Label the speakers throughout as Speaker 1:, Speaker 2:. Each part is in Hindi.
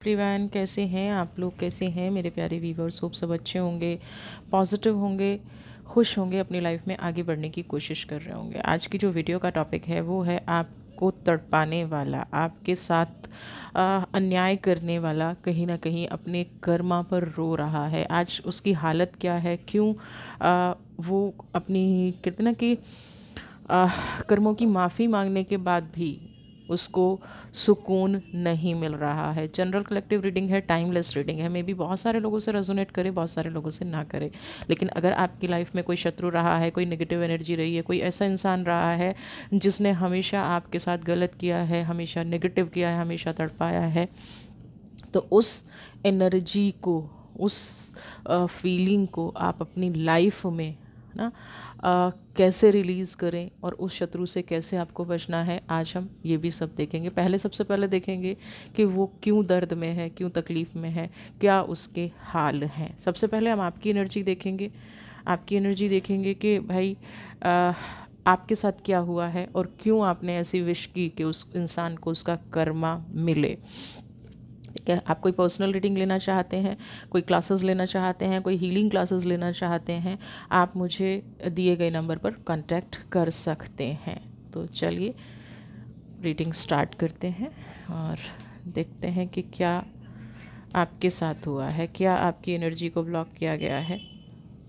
Speaker 1: एवरीवन, कैसे हैं आप लोग? कैसे हैं मेरे प्यारे व्यूवर्स? होप सब अच्छे होंगे, पॉजिटिव होंगे, खुश होंगे, अपनी लाइफ में आगे बढ़ने की कोशिश कर रहे होंगे। आज की जो वीडियो का टॉपिक है वो है आपको तड़पाने वाला, आपके साथ अन्याय करने वाला, कहीं ना कहीं अपने कर्मा पर रो रहा है। आज उसकी हालत क्या है, क्यों वो अपनी कहते ना कि कर्मों की माफ़ी मांगने के बाद भी उसको सुकून नहीं मिल रहा है। जनरल कलेक्टिव रीडिंग है, टाइमलेस रीडिंग है। मे बी बहुत सारे लोगों से रेजोनेट करे, बहुत सारे लोगों से ना करे। लेकिन अगर आपकी लाइफ में कोई शत्रु रहा है, कोई नेगेटिव एनर्जी रही है, कोई ऐसा इंसान रहा है जिसने हमेशा आपके साथ गलत किया है, हमेशा नेगेटिव किया है, हमेशा तड़पाया है, तो उस एनर्जी को, उस फीलिंग को आप अपनी लाइफ में ना कैसे रिलीज़ करें और उस शत्रु से कैसे आपको बचना है, आज हम ये भी सब देखेंगे। सबसे पहले देखेंगे कि वो क्यों दर्द में है, क्यों तकलीफ़ में है, क्या उसके हाल हैं। सबसे पहले हम आपकी एनर्जी देखेंगे। आपकी एनर्जी देखेंगे कि भाई आ, आपके साथ क्या हुआ है और क्यों आपने ऐसी विश की कि उस इंसान को उसका कर्मा मिले। ठीक है, आप कोई पर्सनल रीडिंग लेना चाहते हैं, कोई क्लासेस लेना चाहते हैं, कोई हीलिंग क्लासेस लेना चाहते हैं, आप मुझे दिए गए नंबर पर कांटेक्ट कर सकते हैं। तो चलिए रीडिंग स्टार्ट करते हैं और देखते हैं कि क्या आपके साथ हुआ है, क्या आपकी एनर्जी को ब्लॉक किया गया है।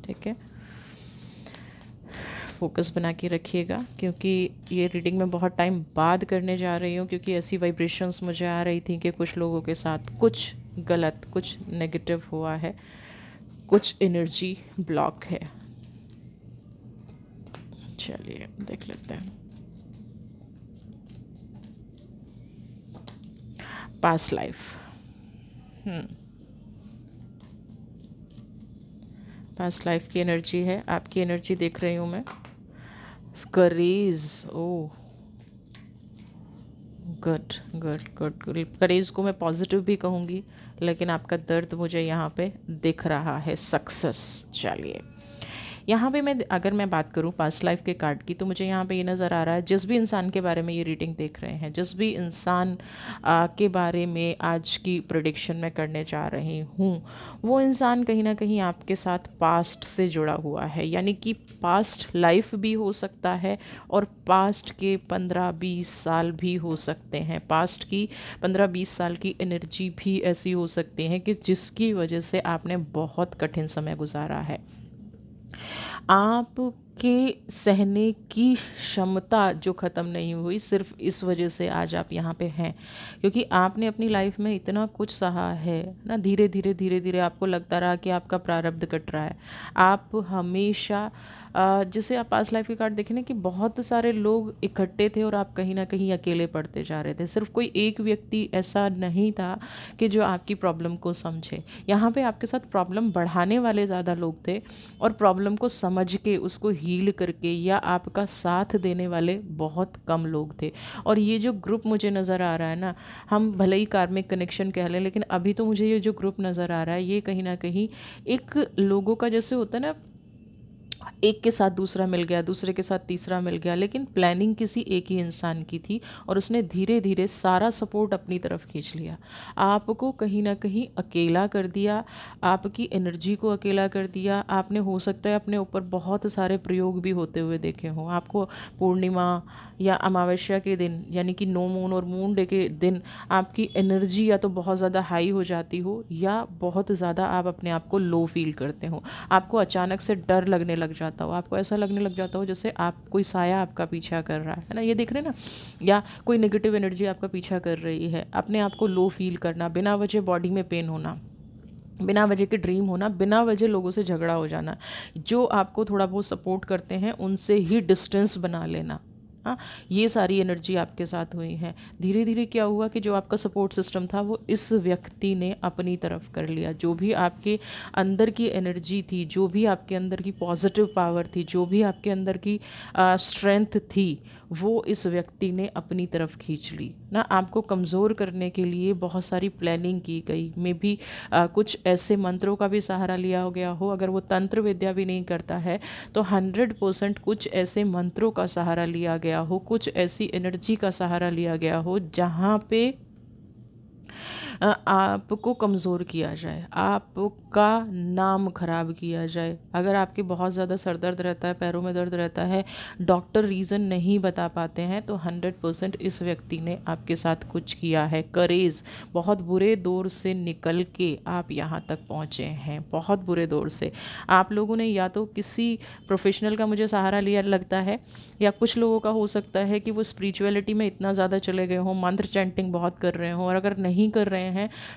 Speaker 1: ठीक है, फोकस बना के रखिएगा, क्योंकि ये रीडिंग मैं बहुत टाइम बाद करने जा रही हूँ, क्योंकि ऐसी वाइब्रेशंस मुझे आ रही थी कि कुछ लोगों के साथ कुछ गलत, कुछ नेगेटिव हुआ है, कुछ एनर्जी ब्लॉक है। चलिए देख लेते हैं। Past life. पास्ट लाइफ की एनर्जी है, आपकी एनर्जी देख रही हूँ मैं। करेज, ओ गुड गुड गुड। करेज को मैं पॉजिटिव भी कहूँगी, लेकिन आपका दर्द मुझे यहाँ पे दिख रहा है, सक्सेस। चलिए, यहाँ पे अगर मैं बात करूँ पास्ट लाइफ के कार्ड की, तो मुझे यहाँ पे ये नज़र आ रहा है, जिस भी इंसान के बारे में ये रीडिंग देख रहे हैं, जिस भी इंसान के बारे में आज की प्रेडिक्शन मैं करने जा रही हूँ, वो इंसान कहीं ना कहीं आपके साथ पास्ट से जुड़ा हुआ है। यानी कि पास्ट लाइफ भी हो सकता है और पास्ट के 15-20 साल भी हो सकते हैं। पास्ट की 15-20 साल की एनर्जी भी ऐसी हो सकती है कि जिसकी वजह से आपने बहुत कठिन समय गुजारा है। आपके सहने की क्षमता जो ख़त्म नहीं हुई, सिर्फ इस वजह से आज आप यहाँ पे हैं, क्योंकि आपने अपनी लाइफ में इतना कुछ सहा है ना। धीरे धीरे धीरे धीरे आपको लगता रहा कि आपका प्रारब्ध कट रहा है। आप हमेशा जैसे आप पास्ट लाइफ के कार्ड देखें ना, कि बहुत सारे लोग इकट्ठे थे और आप कहीं ना कहीं अकेले पड़ते जा रहे थे। सिर्फ कोई एक व्यक्ति ऐसा नहीं था कि जो आपकी प्रॉब्लम को समझे। यहाँ पे आपके साथ प्रॉब्लम बढ़ाने वाले ज़्यादा लोग थे और प्रॉब्लम को समझ के उसको हील करके या आपका साथ देने वाले बहुत कम लोग थे। और ये जो ग्रुप मुझे नज़र आ रहा है ना, हम भले ही कार्मिक कनेक्शन कह लें, लेकिन अभी तो मुझे ये जो ग्रुप नज़र आ रहा है, ये कहीं ना कहीं एक लोगों का जैसे होता है ना, एक के साथ दूसरा मिल गया, दूसरे के साथ तीसरा मिल गया, लेकिन प्लानिंग किसी एक ही इंसान की थी और उसने धीरे धीरे सारा सपोर्ट अपनी तरफ खींच लिया। आपको कहीं ना कहीं अकेला कर दिया, आपकी एनर्जी को अकेला कर दिया। आपने हो सकता है अपने ऊपर बहुत सारे प्रयोग भी होते हुए देखे हों। आपको पूर्णिमा या अमावस्या के दिन, यानी कि नो मून और मून डे के दिन, आपकी एनर्जी या तो बहुत ज़्यादा हाई हो जाती हो या बहुत ज़्यादा आप अपने आप को लो फील करते हो। आपको अचानक से डर लगने लग जाता हो, आपको ऐसा लगने लग जाता हो जैसे आप कोई साया आपका पीछा कर रहा है ना, ये देख रहे हैं ना, या कोई नेगेटिव एनर्जी आपका पीछा कर रही है। अपने आप को लो फील करना, बिना वजह बॉडी में पेन होना, बिना वजह के ड्रीम होना, बिना वजह लोगों से झगड़ा हो जाना, जो आपको थोड़ा बहुत सपोर्ट करते हैं उनसे ही डिस्टेंस बना लेना। हाँ, ये सारी एनर्जी आपके साथ हुई है। धीरे धीरे क्या हुआ कि जो आपका सपोर्ट सिस्टम था वो इस व्यक्ति ने अपनी तरफ कर लिया। जो भी आपके अंदर की एनर्जी थी, जो भी आपके अंदर की पॉजिटिव पावर थी, जो भी आपके अंदर की स्ट्रेंथ थी, वो इस व्यक्ति ने अपनी तरफ खींच ली ना। आपको कमज़ोर करने के लिए बहुत सारी प्लानिंग की गई। मे भी कुछ ऐसे मंत्रों का भी सहारा लिया हो गया हो। अगर वो तंत्र विद्या भी नहीं करता है तो 100% कुछ ऐसे मंत्रों का सहारा लिया गया हो, कुछ ऐसी एनर्जी का सहारा लिया गया हो जहाँ पे आपको कमज़ोर किया जाए, आपका नाम खराब किया जाए। अगर आपके बहुत ज़्यादा सर दर्द रहता है, पैरों में दर्द रहता है, डॉक्टर रीज़न नहीं बता पाते हैं, तो 100% इस व्यक्ति ने आपके साथ कुछ किया है। करेज़, बहुत बुरे दौर से निकल के आप यहाँ तक पहुँचे हैं, बहुत बुरे दौर से। आप लोगों ने या तो किसी प्रोफेशनल का मुझे सहारा लिया लगता है, या कुछ लोगों का हो सकता है कि वो स्पिरिचुअलिटी में इतना ज़्यादा चले गए हों, मंत्र चैंटिंग बहुत कर रहे हों। और अगर नहीं कर रहे हैं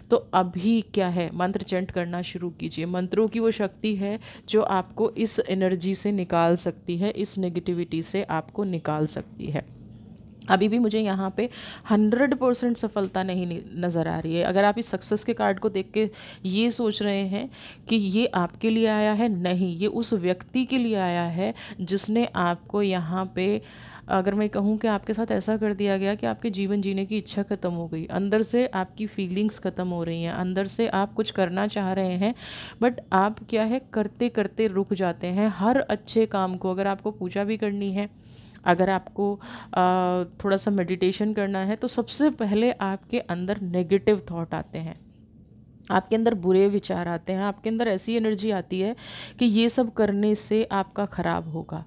Speaker 1: तो अभी क्या है, मंत्र चैंट करना शुरू कीजिए। मंत्रों की वो शक्ति है जो आपको इस एनर्जी से निकाल सकती है, इस नेगेटिविटी से आपको निकाल सकती है। अभी भी मुझे यहाँ पे 100% सफलता नहीं नज़र आ रही है। अगर आप इस सक्सेस के कार्ड को देख के ये सोच रहे हैं कि ये आपके लिए आया है, नहीं, ये उस व्यक्ति के लिए आया है जिसने आपको यहाँ पे, अगर मैं कहूँ कि आपके साथ ऐसा कर दिया गया कि आपके जीवन जीने की इच्छा ख़त्म हो गई, अंदर से आपकी फीलिंग्स ख़त्म हो रही हैं, अंदर से आप कुछ करना चाह रहे हैं, बट आप क्या है, करते करते रुक जाते हैं। हर अच्छे काम को, अगर आपको पूजा भी करनी है, अगर आपको थोड़ा सा मेडिटेशन करना है, तो सबसे पहले आपके अंदर नेगेटिव थॉट आते हैं, आपके अंदर बुरे विचार आते हैं, आपके अंदर ऐसी एनर्जी आती है कि ये सब करने से आपका खराब होगा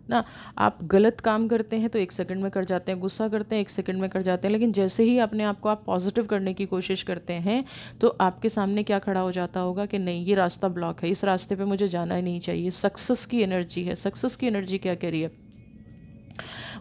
Speaker 1: ना। आप गलत काम करते हैं तो 1 सेकंड में कर जाते हैं, गुस्सा करते हैं 1 सेकंड में कर जाते हैं, लेकिन जैसे ही अपने आप को आप पॉजिटिव करने की कोशिश करते हैं तो आपके सामने क्या खड़ा हो जाता होगा कि नहीं, ये रास्ता ब्लॉक है, इस रास्ते पे मुझे जाना ही नहीं चाहिए। सक्सेस की एनर्जी है। सक्सेस की एनर्जी क्या कह रही है,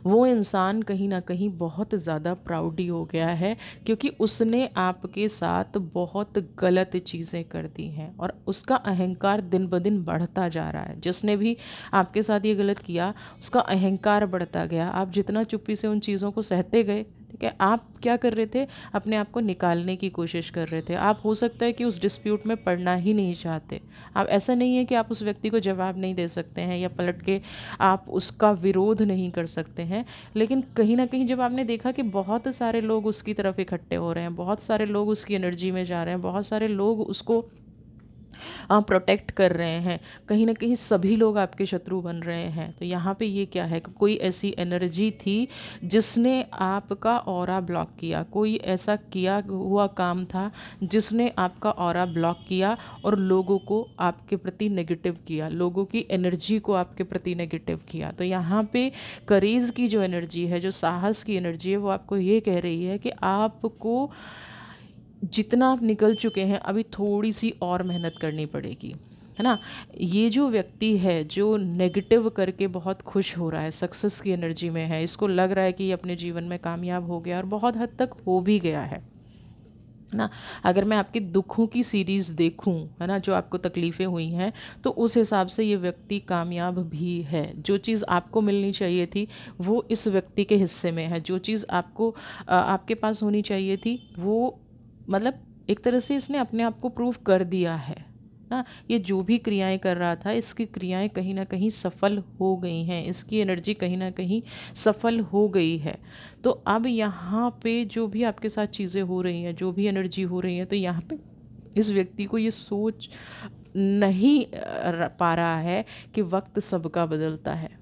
Speaker 1: वो इंसान कहीं ना कहीं बहुत ज़्यादा प्राउडी हो गया है, क्योंकि उसने आपके साथ बहुत गलत चीज़ें कर दी हैं और उसका अहंकार दिन ब दिन बढ़ता जा रहा है। जिसने भी आपके साथ ये गलत किया, उसका अहंकार बढ़ता गया। आप जितना चुप्पी से उन चीज़ों को सहते गए, ठीक है, आप क्या कर रहे थे, अपने आप को निकालने की कोशिश कर रहे थे। आप हो सकता है कि उस डिस्प्यूट में पड़ना ही नहीं चाहते। आप, ऐसा नहीं है कि आप उस व्यक्ति को जवाब नहीं दे सकते हैं या पलट के आप उसका विरोध नहीं कर सकते हैं, लेकिन कहीं न कहीं जब आपने देखा कि बहुत सारे लोग उसकी तरफ इकट्ठे हो रहे हैं, बहुत सारे लोग उसकी एनर्जी में जा रहे हैं, बहुत सारे लोग उसको प्रोटेक्ट कर रहे हैं, कहीं न कहीं सभी लोग आपके शत्रु बन रहे हैं, तो यहाँ पे ये क्या है कि कोई ऐसी एनर्जी थी जिसने आपका ऑरा ब्लॉक किया, कोई ऐसा किया हुआ काम था जिसने आपका ऑरा ब्लॉक किया और लोगों को आपके प्रति नेगेटिव किया, लोगों की एनर्जी को आपके प्रति नेगेटिव किया। तो यहाँ पे करेज की जो एनर्जी है, जो साहस की एनर्जी है, वो आपको ये कह रही है कि आपको जितना आप निकल चुके हैं, अभी थोड़ी सी और मेहनत करनी पड़ेगी, है ना। ये जो व्यक्ति है जो नेगेटिव करके बहुत खुश हो रहा है, सक्सेस की एनर्जी में है, इसको लग रहा है कि ये अपने जीवन में कामयाब हो गया और बहुत हद तक हो भी गया है ना। अगर मैं आपके दुखों की सीरीज़ देखूं, है ना, जो आपको तकलीफ़ें हुई हैं, तो उस हिसाब से ये व्यक्ति कामयाब भी है। जो चीज़ आपको मिलनी चाहिए थी वो इस व्यक्ति के हिस्से में है, जो चीज़ आपको आपके पास होनी चाहिए थी वो, मतलब एक तरह से इसने अपने आप को प्रूव कर दिया है ना। ये जो भी क्रियाएं कर रहा था, इसकी क्रियाएं कहीं ना कहीं सफल हो गई हैं, इसकी एनर्जी कहीं ना कहीं सफल हो गई है। तो अब यहाँ पे जो भी आपके साथ चीज़ें हो रही हैं, जो भी एनर्जी हो रही है, तो यहाँ पे इस व्यक्ति को ये सोच नहीं पा रहा है कि वक्त सबका बदलता है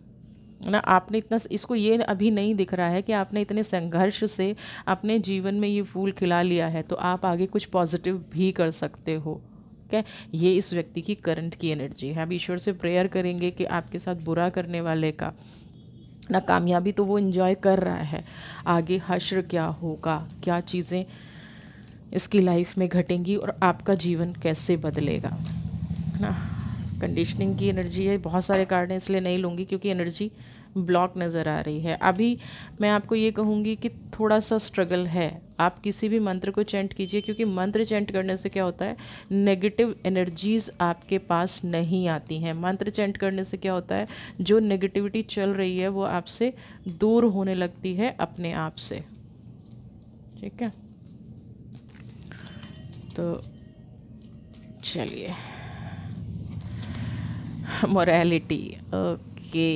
Speaker 1: ना। आपने इतना, इसको ये अभी नहीं दिख रहा है कि आपने इतने संघर्ष से अपने जीवन में ये फूल खिला लिया है, तो आप आगे कुछ पॉजिटिव भी कर सकते हो। ठीक है, ये इस व्यक्ति की करंट की एनर्जी है। अब ईश्वर से प्रेयर करेंगे कि आपके साथ बुरा करने वाले का ना कामयाबी तो वो एंजॉय कर रहा है, आगे हश्र क्या होगा, क्या चीज़ें इसकी लाइफ में घटेंगी और आपका जीवन कैसे बदलेगा, है ना। कंडीशनिंग की एनर्जी है, बहुत सारे कार्ड हैं इसलिए नहीं लूँगी क्योंकि एनर्जी ब्लॉक नज़र आ रही है। अभी मैं आपको ये कहूँगी कि थोड़ा सा स्ट्रगल है। आप किसी भी मंत्र को चैंट कीजिए, क्योंकि मंत्र चैंट करने से क्या होता है, नेगेटिव एनर्जीज़ आपके पास नहीं आती हैं। मंत्र चैंट करने से क्या होता है, जो नेगेटिविटी चल रही है वो आपसे दूर होने लगती है अपने आप से। ठीक है, तो चलिए, मोरालिटी, ओके।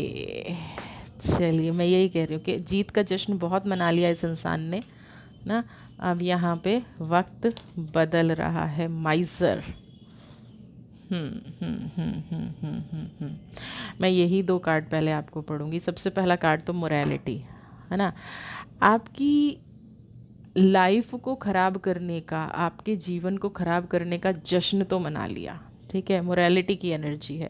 Speaker 1: चलिए, मैं यही कह रही हूँ कि जीत का जश्न बहुत मना लिया इस इंसान ने ना। अब यहाँ पे वक्त बदल रहा है, माइजर। मैं यही 2 कार्ड पहले आपको पढ़ूंगी। सबसे पहला कार्ड तो मोरालिटी, है ना। आपकी लाइफ को ख़राब करने का, आपके जीवन को ख़राब करने का जश्न तो मना लिया, ठीक है, मोरालिटी की एनर्जी है।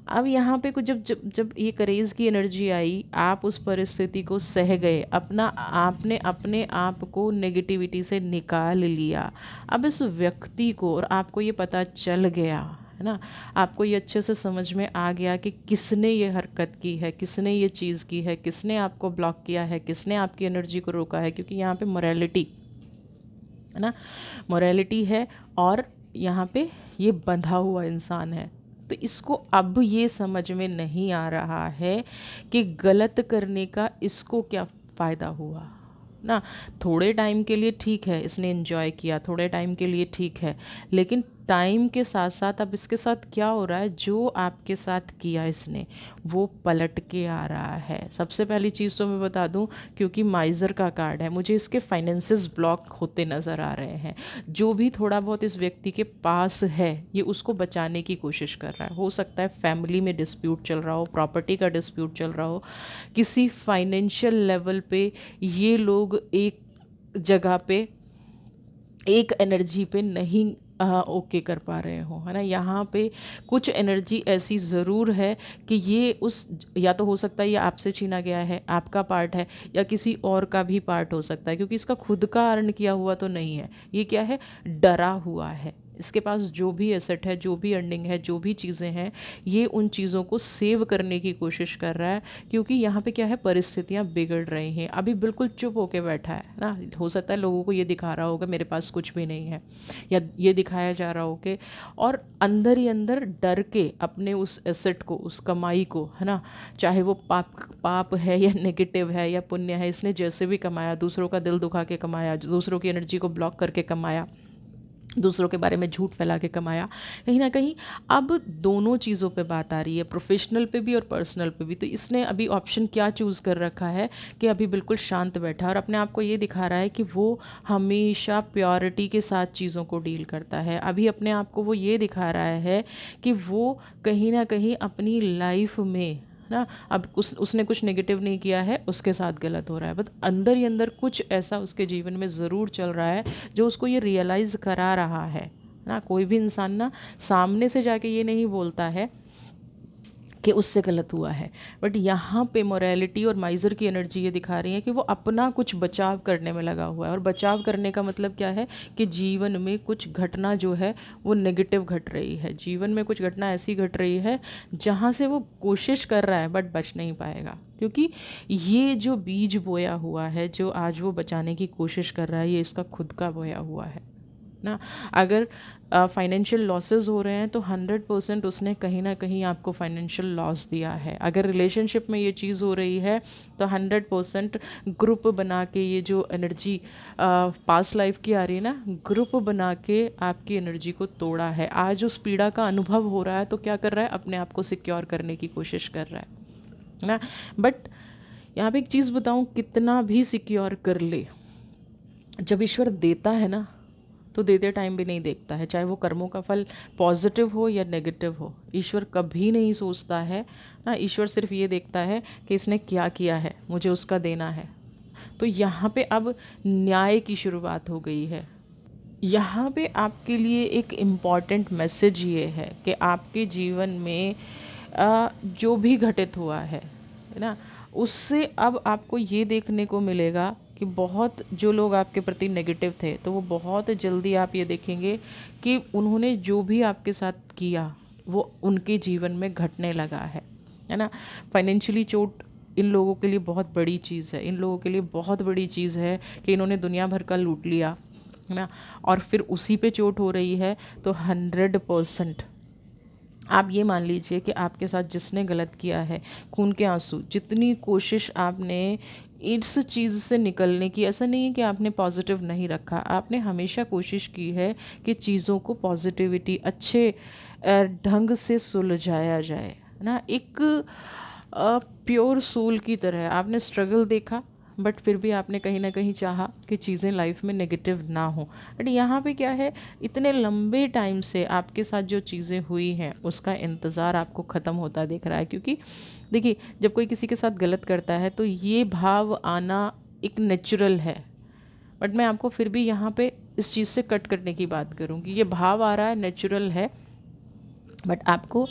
Speaker 1: अब यहाँ पे कुछ जब जब जब ये करेज़ की एनर्जी आई, आप उस परिस्थिति को सह गए, आपने अपने आप को नेगेटिविटी से निकाल लिया। अब इस व्यक्ति को, और आपको ये पता चल गया है ना, आपको ये अच्छे से समझ में आ गया कि किसने ये हरकत की है, किसने ये चीज़ की है, किसने आपको ब्लॉक किया है, किसने आपकी एनर्जी को रोका है, क्योंकि यहाँ पे मोरालिटी है ना, मोरालिटी है, और यहाँ पे ये बंधा हुआ इंसान है। तो इसको अब ये समझ में नहीं आ रहा है कि गलत करने का इसको क्या फ़ायदा हुआ ना। थोड़े टाइम के लिए ठीक है, इसने एंजॉय किया, थोड़े टाइम के लिए ठीक है, लेकिन टाइम के साथ साथ अब इसके साथ क्या हो रहा है, जो आपके साथ किया इसने वो पलट के आ रहा है। सबसे पहली चीज़ तो मैं बता दूं, क्योंकि माइज़र का कार्ड है, मुझे इसके फाइनेंसेस ब्लॉक होते नज़र आ रहे हैं। जो भी थोड़ा बहुत इस व्यक्ति के पास है, ये उसको बचाने की कोशिश कर रहा है। हो सकता है फैमिली में डिस्प्यूट चल रहा हो, प्रॉपर्टी का डिस्प्यूट चल रहा हो, किसी फाइनेंशियल लेवल पे ये लोग एक जगह पे, एक एनर्जी पे नहीं ओके कर पा रहे हो, है ना। यहाँ पे कुछ एनर्जी ऐसी ज़रूर है कि ये उस, या तो हो सकता है ये आपसे छीना गया है, आपका पार्ट है, या किसी और का भी पार्ट हो सकता है, क्योंकि इसका खुद का अर्न किया हुआ तो नहीं है। ये क्या है, डरा हुआ है। इसके पास जो भी एसेट है, जो भी अर्निंग है, जो भी चीज़ें हैं, ये उन चीज़ों को सेव करने की कोशिश कर रहा है, क्योंकि यहाँ पे क्या है, परिस्थितियाँ बिगड़ रही हैं। अभी बिल्कुल चुप होके बैठा है ना। हो सकता है लोगों को ये दिखा रहा होगा मेरे पास कुछ भी नहीं है, या ये दिखाया जा रहा हो कि, और अंदर ही अंदर डर के अपने उस एसेट को, उस कमाई को, है ना, चाहे वो पाप है या नेगेटिव है या पुण्य है, इसने जैसे भी कमाया, दूसरों का दिल दुखा के कमाया, दूसरों की एनर्जी को ब्लॉक करके कमाया, दूसरों के बारे में झूठ फैला के कमाया, कहीं ना कहीं अब दोनों चीज़ों पे बात आ रही है, प्रोफेशनल पे भी और पर्सनल पे भी। तो इसने अभी ऑप्शन क्या चूज़ कर रखा है कि अभी बिल्कुल शांत बैठा है, और अपने आप को ये दिखा रहा है कि वो हमेशा प्योरिटी के साथ चीज़ों को डील करता है। अभी अपने आप को वो ये दिखा रहा है कि वो कहीं ना कहीं अपनी लाइफ में ना, अब उसने कुछ नेगेटिव नहीं किया है, उसके साथ गलत हो रहा है, बट अंदर ही अंदर कुछ ऐसा उसके जीवन में ज़रूर चल रहा है जो उसको ये रियलाइज़ करा रहा है ना। कोई भी इंसान ना सामने से जाके ये नहीं बोलता है कि उससे गलत हुआ है, बट यहाँ पे मोरालिटी और माइज़र की एनर्जी ये दिखा रही है कि वो अपना कुछ बचाव करने में लगा हुआ है। और बचाव करने का मतलब क्या है कि जीवन में कुछ घटना जो है वो नेगेटिव घट रही है, जीवन में कुछ घटना ऐसी घट रही है जहाँ से वो कोशिश कर रहा है बट बच नहीं पाएगा, क्योंकि ये जो बीज बोया हुआ है, जो आज वो बचाने की कोशिश कर रहा है, ये इसका खुद का बोया हुआ है ना। अगर फाइनेंशियल लॉसेस हो रहे हैं तो 100% उसने कहीं ना कहीं आपको फाइनेंशियल लॉस दिया है। अगर रिलेशनशिप में ये चीज़ हो रही है तो 100% ग्रुप बना के, ये जो एनर्जी पास्ट लाइफ की आ रही है ना, ग्रुप बना के आपकी एनर्जी को तोड़ा है। आज उस पीड़ा का अनुभव हो रहा है तो क्या कर रहा है, अपने आप को सिक्योर करने की कोशिश कर रहा है ना। बट यहाँ पे एक चीज़ बताऊँ, कितना भी सिक्योर कर ले, जब ईश्वर देता है ना तो देते टाइम भी नहीं देखता है, चाहे वो कर्मों का फल पॉजिटिव हो या नेगेटिव हो। ईश्वर कभी नहीं सोचता है ना, ईश्वर सिर्फ ये देखता है कि इसने क्या किया है, मुझे उसका देना है। तो यहाँ पे अब न्याय की शुरुआत हो गई है। यहाँ पे आपके लिए एक इम्पॉर्टेंट मैसेज ये है कि आपके जीवन में जो भी घटित हुआ है ना, उससे अब आपको ये देखने को मिलेगा कि बहुत जो लोग आपके प्रति नेगेटिव थे, तो वो बहुत जल्दी आप ये देखेंगे कि उन्होंने जो भी आपके साथ किया वो उनके जीवन में घटने लगा है ना। फाइनेंशियली चोट इन लोगों के लिए बहुत बड़ी चीज़ है, इन लोगों के लिए बहुत बड़ी चीज़ है कि इन्होंने दुनिया भर का लूट लिया है ना, और फिर उसी पे चोट हो रही है। तो 100% आप ये मान लीजिए कि आपके साथ जिसने गलत किया है, खून के आंसू, जितनी कोशिश आपने इस चीज़ से निकलने की, ऐसा नहीं है कि आपने पॉजिटिव नहीं रखा, आपने हमेशा कोशिश की है कि चीज़ों को पॉजिटिविटी, अच्छे ढंग से सुलझाया जाए, है ना। एक प्योर सोल की तरह आपने स्ट्रगल देखा, बट फिर भी आपने कहीं ना कहीं चाहा कि चीज़ें लाइफ में नेगेटिव ना हो। बट यहाँ पे क्या है, इतने लंबे टाइम से आपके साथ जो चीज़ें हुई हैं उसका इंतज़ार आपको ख़त्म होता दिख रहा है। क्योंकि देखिए, जब कोई किसी के साथ गलत करता है तो ये भाव आना एक नेचुरल है, बट मैं आपको फिर भी यहाँ पे इस चीज़ से कट करने की बात करूँगी। ये भाव आ रहा है, नेचुरल है, बट आपको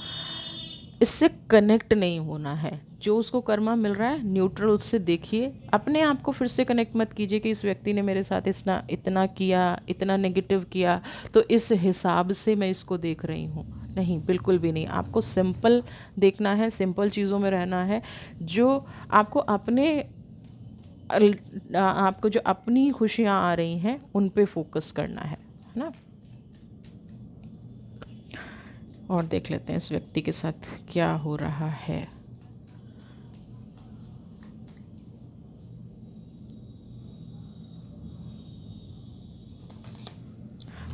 Speaker 1: इससे कनेक्ट नहीं होना है। जो उसको कर्मा मिल रहा है न्यूट्रल उससे देखिए, अपने आप को फिर से कनेक्ट मत कीजिए कि इस व्यक्ति ने मेरे साथ इतना इतना किया, इतना नेगेटिव किया, तो इस हिसाब से मैं इसको देख रही हूँ। नहीं, बिल्कुल भी नहीं। आपको सिंपल देखना है, सिंपल चीज़ों में रहना है। जो आपको अपने आपको जो अपनी खुशियाँ आ रही हैं उन पे फोकस करना है ना। और देख लेते हैं इस व्यक्ति के साथ क्या हो रहा है।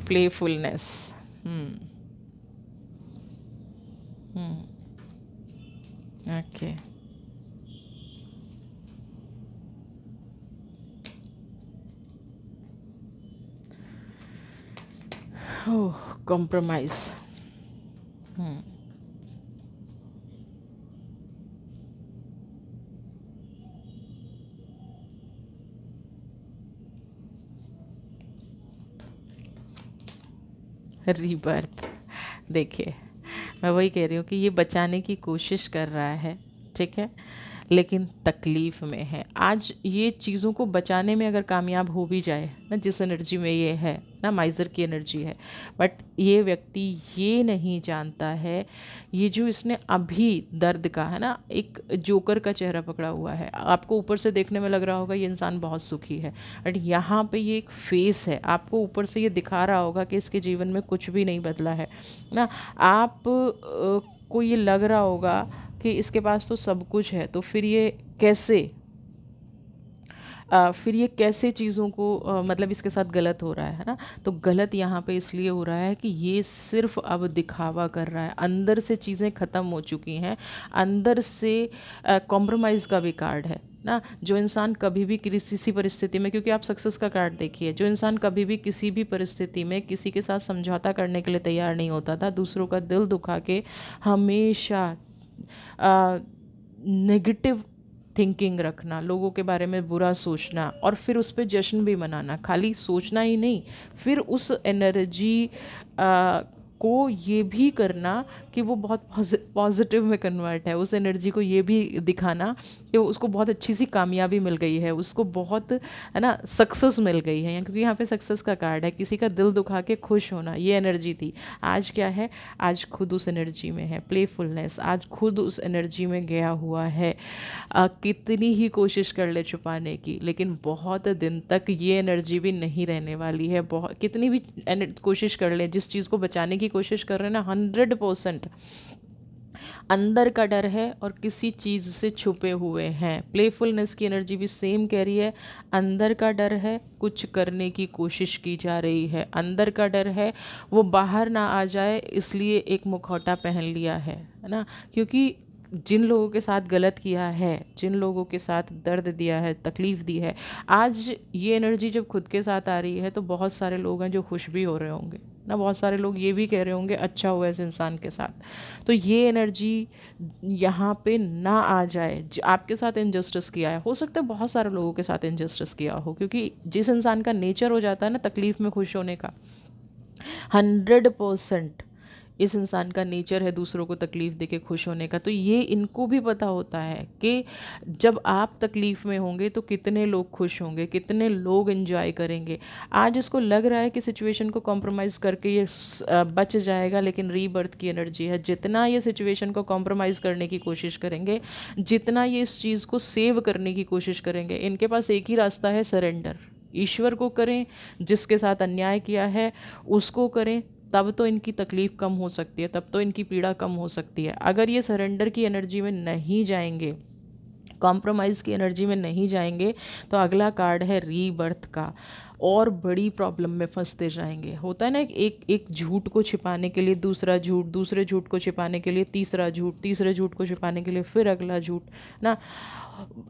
Speaker 1: प्लेफुलनेस। हम्म। ओके। ओह, कॉम्प्रोमाइज। हम्म। रीबर्थ। देखिए, मैं वही कह रही हूँ कि ये बचाने की कोशिश कर रहा है, ठीक है, लेकिन तकलीफ़ में है। आज ये चीज़ों को बचाने में अगर कामयाब हो भी जाए ना, जिस एनर्जी में ये है ना, माइज़र की एनर्जी है, बट ये व्यक्ति ये नहीं जानता है, ये जो इसने अभी दर्द का है ना, एक जोकर का चेहरा पकड़ा हुआ है। आपको ऊपर से देखने में लग रहा होगा ये इंसान बहुत सुखी है, बट यहाँ पे ये एक फेस है। आपको ऊपर से ये दिखा रहा होगा कि इसके जीवन में कुछ भी नहीं बदला है ना। आप को ये लग रहा होगा कि इसके पास तो सब कुछ है, तो फिर ये कैसे चीज़ों को मतलब इसके साथ गलत हो रहा है ना। तो गलत यहाँ पे इसलिए हो रहा है कि ये सिर्फ अब दिखावा कर रहा है, अंदर से चीज़ें ख़त्म हो चुकी हैं, अंदर से कॉम्प्रोमाइज़ का भी कार्ड है ना। जो इंसान कभी भी किसी परिस्थिति में, क्योंकि आप सक्सेस का कार्ड देखिए, जो इंसान कभी भी किसी भी परिस्थिति में किसी के साथ समझौता करने के लिए तैयार नहीं होता था, दूसरों का दिल दुखा के हमेशा नेगेटिव थिंकिंग रखना, लोगों के बारे में बुरा सोचना और फिर उस पे जश्न भी मनाना, खाली सोचना ही नहीं, फिर उस एनर्जी को ये भी करना कि वो बहुत पॉजिटिव में कन्वर्ट है, उस एनर्जी को ये भी दिखाना कि उसको बहुत अच्छी सी कामयाबी मिल गई है, उसको बहुत है ना सक्सेस मिल गई है, क्योंकि यहाँ पे सक्सेस का कार्ड है, किसी का दिल दुखा के खुश होना, ये एनर्जी थी। आज क्या है, आज खुद उस एनर्जी में है, प्लेफुलनेस, आज खुद उस एनर्जी में गया हुआ है। कितनी ही कोशिश कर ले छुपाने की, लेकिन बहुत दिन तक ये एनर्जी भी नहीं रहने वाली है। बहुत कितनी भी कोशिश कर ले, जिस चीज़ को बचाने की कोशिश कर रहे हैं ना, 100% अंदर का डर है और किसी चीज़ से छुपे हुए हैं। प्लेफुलनेस की एनर्जी भी सेम कह रही है, अंदर का डर है, कुछ करने की कोशिश की जा रही है, अंदर का डर है वो बाहर ना आ जाए, इसलिए एक मुखौटा पहन लिया है ना। क्योंकि जिन लोगों के साथ गलत किया है, जिन लोगों के साथ दर्द दिया है, तकलीफ़ दी है, आज ये एनर्जी जब खुद के साथ आ रही है तो बहुत सारे लोग हैं जो खुश भी हो रहे होंगे ना, बहुत सारे लोग ये भी कह रहे होंगे अच्छा हुआ इस इंसान के साथ। तो ये एनर्जी यहाँ पे ना आ जाए। आपके साथ इनजस्टिस किया है, हो सकता है बहुत सारे लोगों के साथ इनजस्टिस किया हो, क्योंकि जिस इंसान का नेचर हो जाता है ना तकलीफ़ में खुश होने का, 100% इस इंसान का नेचर है दूसरों को तकलीफ़ देके खुश होने का। तो ये इनको भी पता होता है कि जब आप तकलीफ़ में होंगे तो कितने लोग खुश होंगे, कितने लोग एंजॉय करेंगे। आज इसको लग रहा है कि सिचुएशन को कॉम्प्रोमाइज़ करके ये बच जाएगा, लेकिन रीबर्थ की एनर्जी है, जितना ये सिचुएशन को कॉम्प्रोमाइज़ करने की कोशिश करेंगे, जितना ये इस चीज़ को सेव करने की कोशिश करेंगे, इनके पास एक ही रास्ता है, सरेंडर। ईश्वर को करें, जिसके साथ अन्याय किया है उसको करें, तब तो इनकी तकलीफ़ कम हो सकती है, तब तो इनकी पीड़ा कम हो सकती है। अगर ये सरेंडर की एनर्जी में नहीं जाएंगे, कॉम्प्रोमाइज़ की एनर्जी में नहीं जाएंगे, तो अगला कार्ड है रीबर्थ का, और बड़ी प्रॉब्लम में फंसते जाएंगे। होता है ना, एक एक झूठ को छिपाने के लिए दूसरा झूठ, दूसरे झूठ को छिपाने के लिए तीसरा झूठ, तीसरे झूठ को छिपाने के लिए फिर अगला झूठ ना।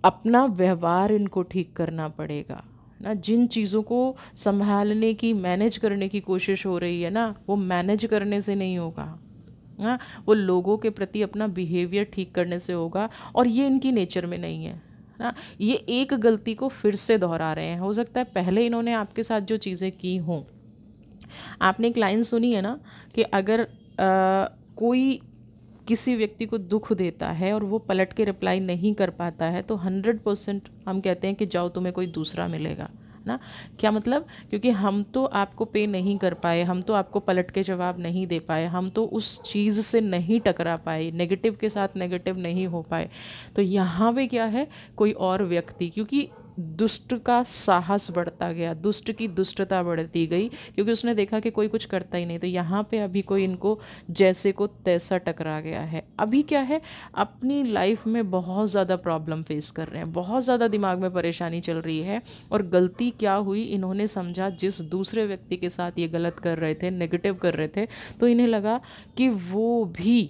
Speaker 1: अपना व्यवहार इनको ठीक करना पड़ेगा ना। जिन चीज़ों को संभालने की, मैनेज करने की कोशिश हो रही है ना, वो मैनेज करने से नहीं होगा ना, वो लोगों के प्रति अपना बिहेवियर ठीक करने से होगा, और ये इनकी नेचर में नहीं है ना। ये एक गलती को फिर से दोहरा रहे हैं। हो सकता है पहले इन्होंने आपके साथ जो चीज़ें की हों, आपने एक लाइन सुनी है ना कि अगर कोई किसी व्यक्ति को दुख देता है और वो पलट के रिप्लाई नहीं कर पाता है तो 100% हम कहते हैं कि जाओ तुम्हें कोई दूसरा मिलेगा ना। क्या मतलब? क्योंकि हम तो आपको पे नहीं कर पाए, हम तो आपको पलट के जवाब नहीं दे पाए, हम तो उस चीज़ से नहीं टकरा पाए, नेगेटिव के साथ नेगेटिव नहीं हो पाए। तो यहाँ पे क्या है, कोई और व्यक्ति, क्योंकि दुष्ट का साहस बढ़ता गया, दुष्ट की दुष्टता बढ़ती गई, क्योंकि उसने देखा कि कोई कुछ करता ही नहीं। तो यहाँ पे अभी कोई इनको जैसे को तैसा टकरा गया है। अभी क्या है, अपनी लाइफ में बहुत ज़्यादा प्रॉब्लम फेस कर रहे हैं, बहुत ज़्यादा दिमाग में परेशानी चल रही है। और गलती क्या हुई, इन्होंने समझा जिस दूसरे व्यक्ति के साथ ये गलत कर रहे थे, नेगेटिव कर रहे थे, तो इन्हें लगा कि वो भी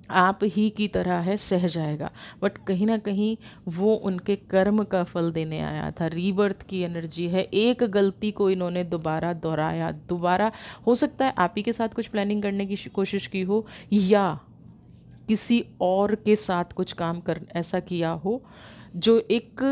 Speaker 1: आप ही की तरह है, सह जाएगा। बट कहीं ना कहीं वो उनके कर्म का फल देने आया था। रीबर्थ की एनर्जी है। एक गलती को इन्होंने दोबारा दोहराया, दोबारा। हो सकता है आप ही के साथ कुछ प्लानिंग करने की कोशिश की हो, या किसी और के साथ कुछ काम कर ऐसा किया हो जो एक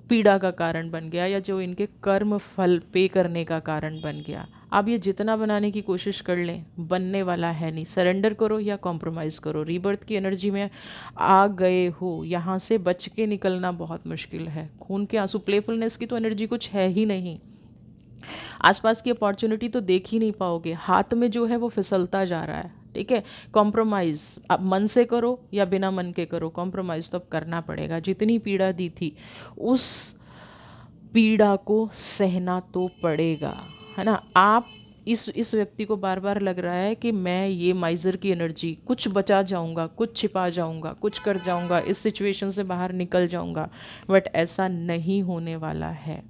Speaker 1: पीड़ा का कारण बन गया, या जो इनके कर्म फल पे करने का कारण बन गया। अब ये जितना बनाने की कोशिश कर लें, बनने वाला है नहीं। सरेंडर करो या कॉम्प्रोमाइज़ करो। रीबर्थ की एनर्जी में आ गए हो, यहाँ से बच के निकलना बहुत मुश्किल है। खून के आंसू, प्लेफुलनेस की तो एनर्जी कुछ है ही नहीं। आसपास की अपॉर्चुनिटी तो देख ही नहीं पाओगे, हाथ में जो है वो फिसलता जा रहा है। ठीक है, कॉम्प्रोमाइज़ अब मन से करो या बिना मन के करो, कॉम्प्रोमाइज़ तो अब करना पड़ेगा। जितनी पीड़ा दी थी उस पीड़ा को सहना तो पड़ेगा, है ना। आप इस व्यक्ति को बार बार लग रहा है कि मैं ये माइज़र की एनर्जी, कुछ बचा जाऊंगा, कुछ छिपा जाऊंगा, कुछ कर जाऊंगा, इस सिचुएशन से बाहर निकल जाऊंगा। बट ऐसा नहीं होने वाला है।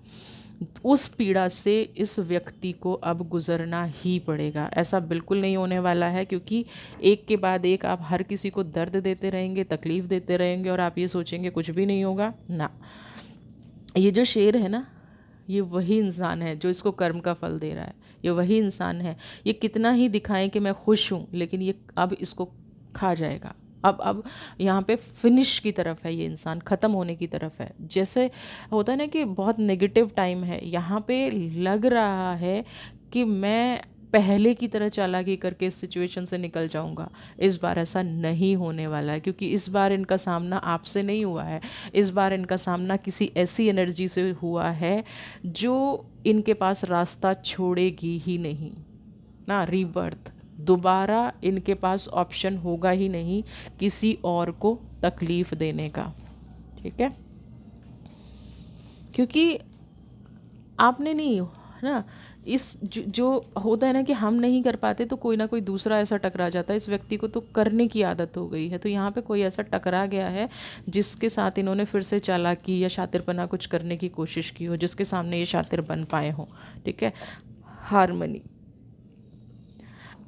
Speaker 1: उस पीड़ा से इस व्यक्ति को अब गुजरना ही पड़ेगा। ऐसा बिल्कुल नहीं होने वाला है, क्योंकि एक के बाद एक आप हर किसी को दर्द देते रहेंगे, तकलीफ़ देते रहेंगे, और आप ये सोचेंगे कुछ भी नहीं होगा ना। ये जो शेर है ना, ये वही इंसान है जो इसको कर्म का फल दे रहा है। ये वही इंसान है। ये कितना ही दिखाएं कि मैं खुश हूँ, लेकिन ये अब इसको खा जाएगा। अब यहाँ पे फिनिश की तरफ है, ये इंसान ख़त्म होने की तरफ है। जैसे होता है ना कि बहुत नेगेटिव टाइम है, यहाँ पे लग रहा है कि मैं पहले की तरह चालाकी करके इस सिचुएशन से निकल जाऊंगा। इस बार ऐसा नहीं होने वाला है, क्योंकि इस बार इनका सामना आपसे नहीं हुआ है। इस बार इनका सामना किसी ऐसी एनर्जी से हुआ है जो इनके पास रास्ता छोड़ेगी ही नहीं ना। रीबर्थ, दोबारा इनके पास ऑप्शन होगा ही नहीं किसी और को तकलीफ देने का। ठीक है, क्योंकि आपने नहीं, है ना। जो होता है ना कि हम नहीं कर पाते तो कोई ना कोई दूसरा ऐसा टकरा जाता है। इस व्यक्ति को तो करने की आदत हो गई है, तो यहाँ पे कोई ऐसा टकरा गया है जिसके साथ इन्होंने फिर से चालाकी या शातिरपना कुछ करने की कोशिश की हो, जिसके सामने ये शातिर बन पाए हों। ठीक है, हारमनी।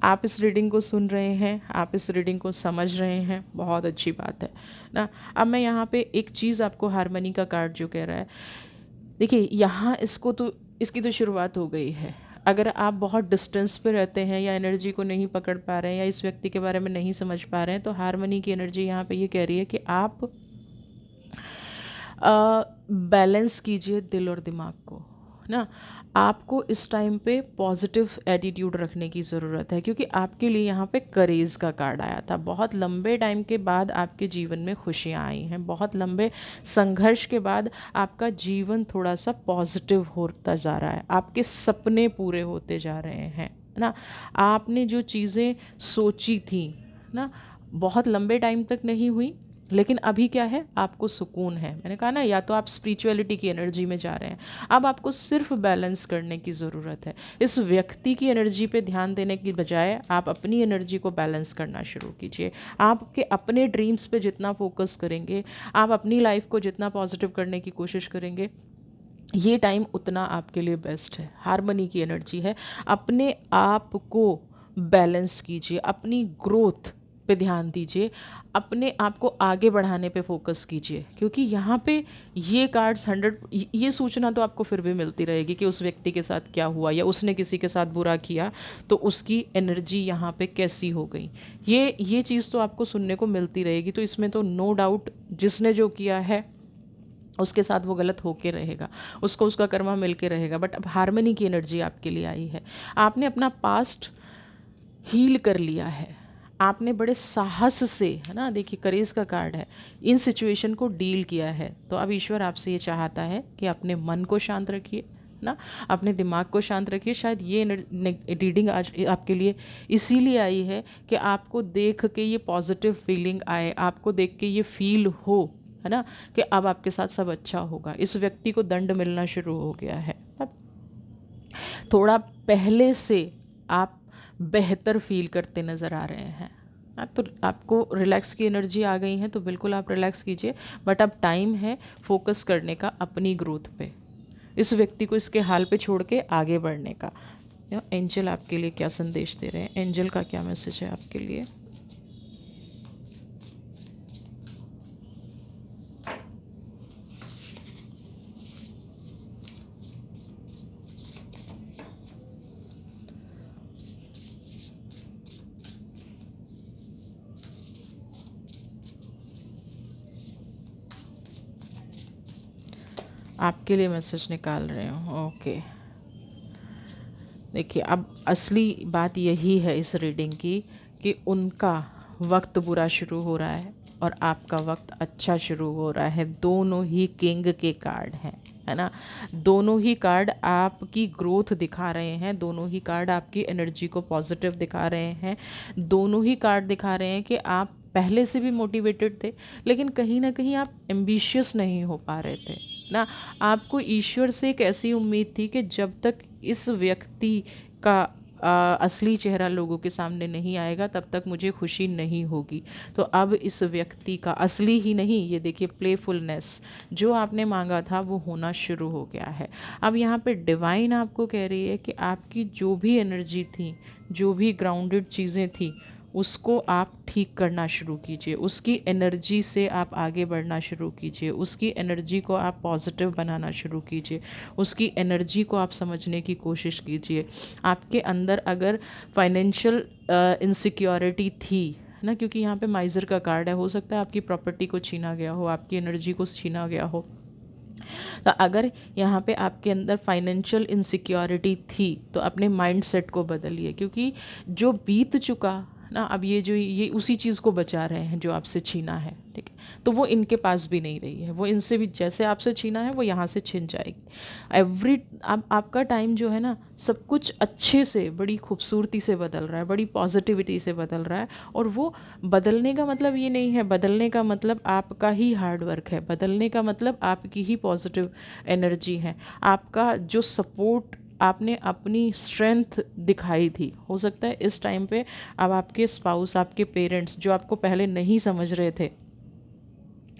Speaker 1: आप इस रीडिंग को सुन रहे हैं, आप इस रीडिंग को समझ रहे हैं, बहुत अच्छी बात है ना। अब मैं यहाँ पे एक चीज़ आपको, हारमनी का कार्ड जो कह रहा है, देखिए यहाँ इसको तो, इसकी तो शुरुआत हो गई है। अगर आप बहुत डिस्टेंस पे रहते हैं या एनर्जी को नहीं पकड़ पा रहे हैं या इस व्यक्ति के बारे में नहीं समझ पा रहे हैं, तो हारमनी की एनर्जी यहाँ पे ये कह रही है कि आप बैलेंस कीजिए दिल और दिमाग को ना। आपको इस टाइम पे पॉजिटिव एटीट्यूड रखने की ज़रूरत है, क्योंकि आपके लिए यहाँ पे करेज का कार्ड आया था। बहुत लंबे टाइम के बाद आपके जीवन में खुशियाँ आई हैं, बहुत लंबे संघर्ष के बाद आपका जीवन थोड़ा सा पॉजिटिव होता जा रहा है, आपके सपने पूरे होते जा रहे हैं ना। आपने जो चीज़ें सोची थी ना, बहुत लंबे टाइम तक नहीं हुई, लेकिन अभी क्या है, आपको सुकून है। मैंने कहा ना, या तो आप स्पिरिचुअलिटी की एनर्जी में जा रहे हैं, अब आपको सिर्फ बैलेंस करने की ज़रूरत है। इस व्यक्ति की एनर्जी पे ध्यान देने की बजाय आप अपनी एनर्जी को बैलेंस करना शुरू कीजिए। आपके अपने ड्रीम्स पे जितना फोकस करेंगे, आप अपनी लाइफ को जितना पॉजिटिव करने की कोशिश करेंगे, ये टाइम उतना आपके लिए बेस्ट है। हारमनी की एनर्जी है, अपने आप को बैलेंस कीजिए, अपनी ग्रोथ पे ध्यान दीजिए, अपने आप को आगे बढ़ाने पे फोकस कीजिए, क्योंकि यहाँ पे ये कार्ड्स 100 ये सूचना तो आपको फिर भी मिलती रहेगी कि उस व्यक्ति के साथ क्या हुआ या उसने किसी के साथ बुरा किया तो उसकी एनर्जी यहाँ पे कैसी हो गई, ये चीज़ तो आपको सुनने को मिलती रहेगी। तो इसमें तो नो डाउट जिसने जो किया है उसके साथ वो गलत होके रहेगा, उसको उसका कर्मा मिल के रहेगा। बट अब हारमनी की एनर्जी आपके लिए आई है, आपने अपना पास्ट हील कर लिया है, आपने बड़े साहस से, है ना, देखिए करेज का कार्ड है, इन सिचुएशन को डील किया है। तो अब ईश्वर आपसे ये चाहता है कि अपने मन को शांत रखिए ना, अपने दिमाग को शांत रखिए। शायद ये रीडिंग आज आपके लिए इसीलिए आई है कि आपको देख के ये पॉजिटिव फीलिंग आए, आपको देख के ये फील हो, है ना, कि अब आपके साथ सब अच्छा होगा। इस व्यक्ति को दंड मिलना शुरू हो गया है, अब थोड़ा पहले से आप बेहतर फील करते नज़र आ रहे हैं। तो आपको रिलैक्स की एनर्जी आ गई है, तो बिल्कुल आप रिलैक्स कीजिए। बट अब टाइम है फोकस करने का अपनी ग्रोथ पे, इस व्यक्ति को इसके हाल पे छोड़ के आगे बढ़ने का। एंजल आपके लिए क्या संदेश दे रहे हैं, एंजल का क्या मैसेज है आपके लिए? आपके लिए मैसेज निकाल रहे हो, ओके। देखिए अब असली बात यही है इस रीडिंग की कि उनका वक्त बुरा शुरू हो रहा है और आपका वक्त अच्छा शुरू हो रहा है। दोनों ही किंग के कार्ड हैं, है ना, दोनों ही कार्ड आपकी ग्रोथ दिखा रहे हैं, दोनों ही कार्ड आपकी एनर्जी को पॉजिटिव दिखा रहे हैं, दोनों ही कार्ड दिखा रहे हैं कि आप पहले से भी मोटिवेटेड थे, लेकिन कहीं ना कहीं आप एम्बिशियस नहीं हो पा रहे थे ना। आपको ईश्वर से एक ऐसी उम्मीद थी कि जब तक इस व्यक्ति का असली चेहरा लोगों के सामने नहीं आएगा तब तक मुझे खुशी नहीं होगी। तो अब इस व्यक्ति का असली ही नहीं, ये देखिए प्लेफुलनेस जो आपने मांगा था वो होना शुरू हो गया है। अब यहाँ पे डिवाइन आपको कह रही है कि आपकी जो भी एनर्जी थी, जो भी ग्राउंडेड चीज़ें थी, उसको आप ठीक करना शुरू कीजिए, उसकी एनर्जी से आप आगे बढ़ना शुरू कीजिए, उसकी एनर्जी को आप पॉजिटिव बनाना शुरू कीजिए, उसकी एनर्जी को आप समझने की कोशिश कीजिए। आपके अंदर अगर फाइनेंशियल इनसिक्योरिटी थी ना, क्योंकि यहाँ पे माइजर का कार्ड है, हो सकता है आपकी प्रॉपर्टी को छीना गया हो, आपकी एनर्जी को छीना गया हो। तो अगर यहाँ पे आपके अंदर फाइनेंशियल इनसिक्योरिटी थी तो अपने माइंड सेट को बदलिए, क्योंकि जो बीत चुका ना, अब ये उसी चीज़ को बचा रहे हैं जो आपसे छीना है, ठीक है, तो वो इनके पास भी नहीं रही है, वो इनसे भी जैसे आपसे छीना है वो यहाँ से छिन जाएगी। अब आपका टाइम जो है ना, सब कुछ अच्छे से बड़ी खूबसूरती से बदल रहा है, बड़ी पॉजिटिविटी से बदल रहा है। और वो बदलने का मतलब ये नहीं है, बदलने का मतलब आपका ही हार्ड वर्क है, बदलने का मतलब आपकी ही पॉजिटिव एनर्जी है, आपका जो सपोर्ट आपने अपनी स्ट्रेंथ दिखाई थी। हो सकता है इस टाइम पे अब आपके स्पाउस, आपके पेरेंट्स जो आपको पहले नहीं समझ रहे थे,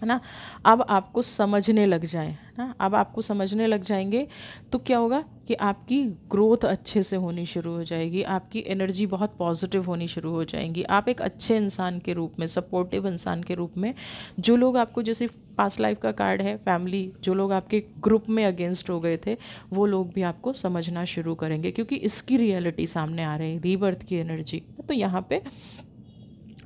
Speaker 1: है ना, अब आपको समझने लग जाएं ना, अब आपको समझने लग जाएंगे तो क्या होगा कि आपकी ग्रोथ अच्छे से होनी शुरू हो जाएगी, आपकी एनर्जी बहुत पॉजिटिव होनी शुरू हो जाएंगी, आप एक अच्छे इंसान के रूप में, सपोर्टिव इंसान के रूप में, जो लोग आपको, जैसे पास्ट लाइफ का कार्ड है फैमिली, जो लोग आपके ग्रुप में अगेंस्ट हो गए थे वो लोग भी आपको समझना शुरू करेंगे, क्योंकि इसकी रियलिटी सामने आ रही है, रीबर्थ की एनर्जी। तो यहाँ पे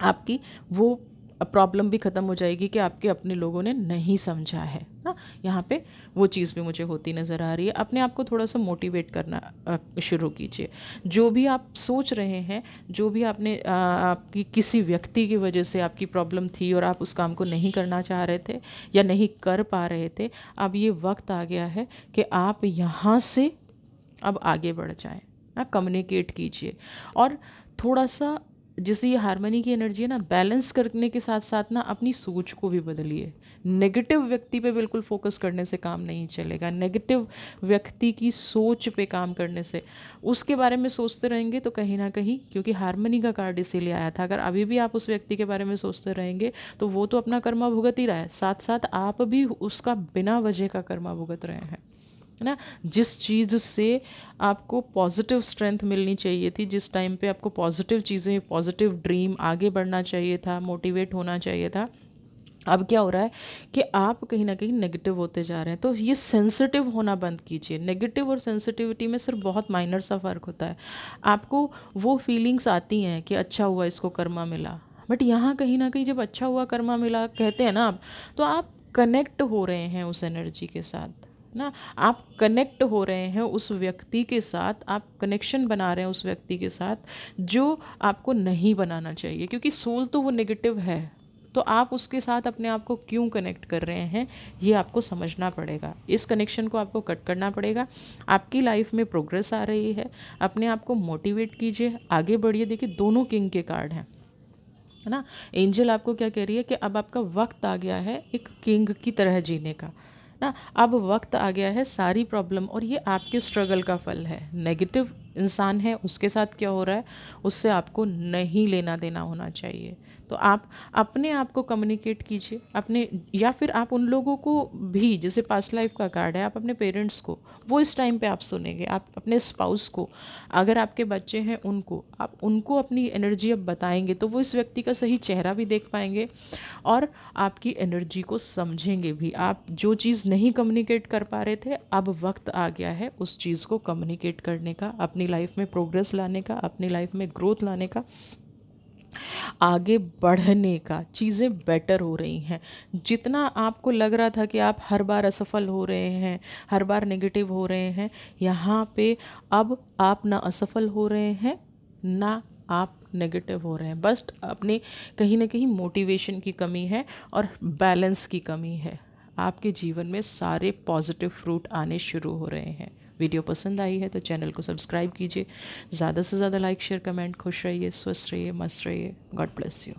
Speaker 1: आपकी वो प्रॉब्लम भी ख़त्म हो जाएगी कि आपके अपने लोगों ने नहीं समझा है ना, यहाँ पे वो चीज़ भी मुझे होती नज़र आ रही है। अपने आप को थोड़ा सा मोटिवेट करना शुरू कीजिए। जो भी आप सोच रहे हैं, जो भी आपने आपकी किसी व्यक्ति की वजह से आपकी प्रॉब्लम थी और आप उस काम को नहीं करना चाह रहे थे या नहीं कर पा रहे थे, अब ये वक्त आ गया है कि आप यहाँ से अब आगे बढ़ जाएं ना, कम्युनिकेट कीजिए। और थोड़ा सा जैसे ये हारमोनी की एनर्जी है ना, बैलेंस करने के साथ साथ ना अपनी सोच को भी बदलिए। नेगेटिव व्यक्ति पे बिल्कुल फोकस करने से काम नहीं चलेगा, नेगेटिव व्यक्ति की सोच पे काम करने से, उसके बारे में सोचते रहेंगे तो कहीं ना कहीं, क्योंकि हारमोनी का कार्ड इसीलिए आया था, अगर अभी भी आप उस व्यक्ति के बारे में सोचते रहेंगे तो वो तो अपना कर्मा भुगत ही रहा है, साथ साथ आप भी उसका बिना वजह का कर्मा भुगत रहे हैं। है ना। जिस चीज़ से आपको पॉजिटिव स्ट्रेंथ मिलनी चाहिए थी, जिस टाइम पे आपको पॉजिटिव चीज़ें, पॉजिटिव ड्रीम, आगे बढ़ना चाहिए था, मोटिवेट होना चाहिए था, अब क्या हो रहा है कि आप कहीं न कहीं नेगेटिव होते जा रहे हैं। तो ये सेंसिटिव होना बंद कीजिए। नेगेटिव और सेंसिटिविटी में सिर्फ बहुत माइनर सा फ़र्क होता है। आपको वो फीलिंग्स आती हैं कि अच्छा हुआ इसको कर्मा मिला, बट यहाँ कहीं न कहीं जब अच्छा हुआ कर्मा मिला कहते हैं ना आप, तो आप कनेक्ट हो रहे हैं उस एनर्जी के साथ ना। आप कनेक्ट हो रहे हैं उस व्यक्ति के साथ, आप कनेक्शन बना रहे हैं उस व्यक्ति के साथ जो आपको नहीं बनाना चाहिए, क्योंकि सोल तो वो नेगेटिव है। तो आप उसके साथ अपने आप को क्यों कनेक्ट कर रहे हैं, ये आपको समझना पड़ेगा। इस कनेक्शन को आपको कट करना पड़ेगा। आपकी लाइफ में प्रोग्रेस आ रही है, अपने आप को मोटिवेट कीजिए, आगे बढ़िए। देखिए दोनों किंग के कार्ड हैं, है ना। एंजल आपको क्या कह रही है कि अब आपका वक्त आ गया है एक किंग की तरह जीने का ना। अब वक्त आ गया है, सारी प्रॉब्लम और ये आपके स्ट्रगल का फल है। नेगेटिव इंसान है, उसके साथ क्या हो रहा है उससे आपको नहीं लेना देना होना चाहिए। तो आप अपने आप को कम्युनिकेट कीजिए अपने, या फिर आप उन लोगों को भी, जैसे पास्ट लाइफ का कार्ड है, आप अपने पेरेंट्स को, वो इस टाइम पे आप सुनेंगे। आप अपने स्पाउस को, अगर आपके बच्चे हैं उनको, आप उनको अपनी एनर्जी अब बताएंगे तो वो इस व्यक्ति का सही चेहरा भी देख पाएंगे और आपकी एनर्जी को समझेंगे भी। आप जो चीज़ नहीं कम्युनिकेट कर पा रहे थे, अब वक्त आ गया है उस चीज़ को कम्युनिकेट करने का, अपनी लाइफ में प्रोग्रेस लाने का, अपनी लाइफ में ग्रोथ लाने का, आगे बढ़ने का। चीज़ें बेटर हो रही हैं। जितना आपको लग रहा था कि आप हर बार असफल हो रहे हैं, हर बार नेगेटिव हो रहे हैं, यहाँ पे अब आप ना असफल हो रहे हैं ना आप नेगेटिव हो रहे हैं। बस अपने कहीं ना कहीं मोटिवेशन की कमी है और बैलेंस की कमी है। आपके जीवन में सारे पॉजिटिव फ्रूट आने शुरू हो रहे हैं। वीडियो पसंद आई है तो चैनल को सब्सक्राइब कीजिए। ज़्यादा से ज़्यादा लाइक शेयर कमेंट। खुश रहिए, स्वस्थ रहिए, मस्त रहिए। God bless you.